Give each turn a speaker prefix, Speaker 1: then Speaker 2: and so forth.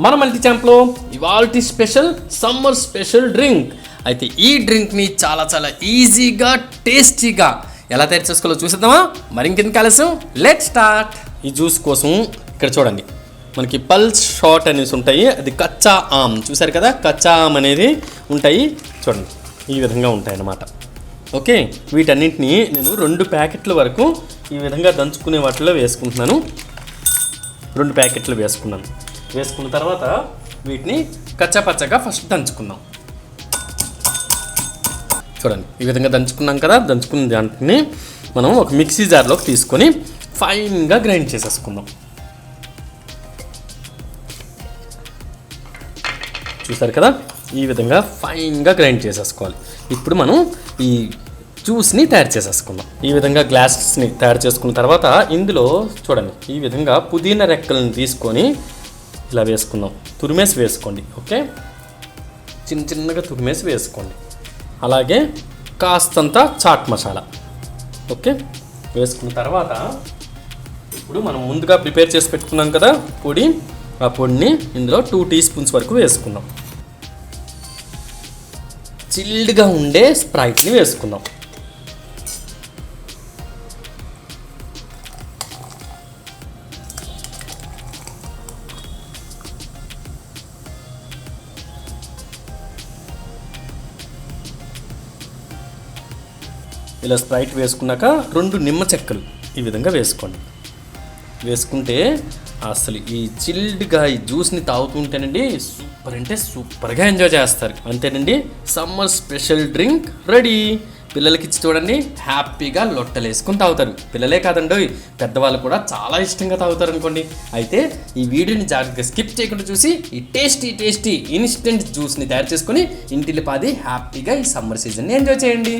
Speaker 1: మన మల్టీ ఛాంప్లో ఇవాల్టి special summer special drink. అయితే ఈ డ్రింక్ని చాలా చాలా ఈజీగా టేస్టీగా ఎలా తయారు చేసుకోవాలో చూసేద్దామా? మరి ఇంకెందుకు ఆలస్యం, లెట్ స్టార్ట్. ఈ జ్యూస్ కోసం ఇక్కడ చూడండి, మనకి పల్స్ షాట్ అనేసి ఉంటాయి, అది కచ్చా ఆమ్ చూసారు కదా, కచ్చా ఆమ్ అనేది ఉంటాయి చూడండి, ఈ విధంగా ఉంటాయి అన్నమాట. ఓకే, వీటన్నింటినీ నేను 2 ప్యాకెట్ల వరకు ఈ విధంగా దంచుకునే వాటిలో వేసుకుంటున్నాను. 2 ప్యాకెట్లు వేసుకున్నాను. వేసుకున్న తర్వాత వీటిని కచ్చాపచ్చగా ఫస్ట్ దంచుకుందాం. చూడండి, ఈ విధంగా దంచుకున్నాం కదా. దంచుకున్న దాంట్ని మనం ఒక మిక్సీ జార్లోకి తీసుకొని ఫైన్గా గ్రైండ్ చేసేసుకుందాం. చూసారు కదా, ఈ విధంగా ఫైన్గా గ్రైండ్ చేసేసుకోవాలి. ఇప్పుడు మనం ఈ జ్యూస్ని తయారు చేసేసుకుందాం. ఈ విధంగా గ్లాసెస్ని తయారు చేసుకున్న తర్వాత ఇందులో చూడండి, ఈ విధంగా పుదీనా రెక్కలను తీసుకొని ఇలా వేసుకుందాం. తురిమేసి వేసుకోండి. ఓకే, చిన్న చిన్నగా తురిమేసి వేసుకోండి. అలాగే కాస్తంత చాట్ మసాలా. ఓకే, వేసుకున్న తర్వాత ఇప్పుడు మనం ముందుగా ప్రిపేర్ చేసి పెట్టుకున్నాం కదా పొడి, ఆ పొడిని ఇందులో 2 టీ స్పూన్స్ వరకు వేసుకుందాం. చిల్డ్గా ఉండే స్ప్రైట్ని వేసుకుందాం. ఇలా స్ప్రైట్ వేసుకున్నాక 2 నిమ్మ చెక్కలు ఈ విధంగా వేసుకోండి. వేసుకుంటే అసలు ఈ చిల్డ్గా ఈ జ్యూస్ని తాగుతుంటేనండి సూపర్ అంటే సూపర్గా ఎంజాయ్ చేస్తారు. అంతేనండి, సమ్మర్ స్పెషల్ డ్రింక్ రెడీ. పిల్లలకి ఇచ్చి చూడండి, హ్యాపీగా లొట్టలు వేసుకుని తాగుతారు. పిల్లలే కాదండి, పెద్దవాళ్ళు కూడా చాలా ఇష్టంగా తాగుతారు అనుకోండి. అయితే ఈ వీడియోని జాగ్రత్తగా స్కిప్ చేయకుండా చూసి ఈ టేస్టీ ఇన్స్టెంట్ జ్యూస్ని తయారు చేసుకొని ఇంటిల్లిపాది హ్యాపీగా ఈ సమ్మర్ సీజన్ని ఎంజాయ్ చేయండి.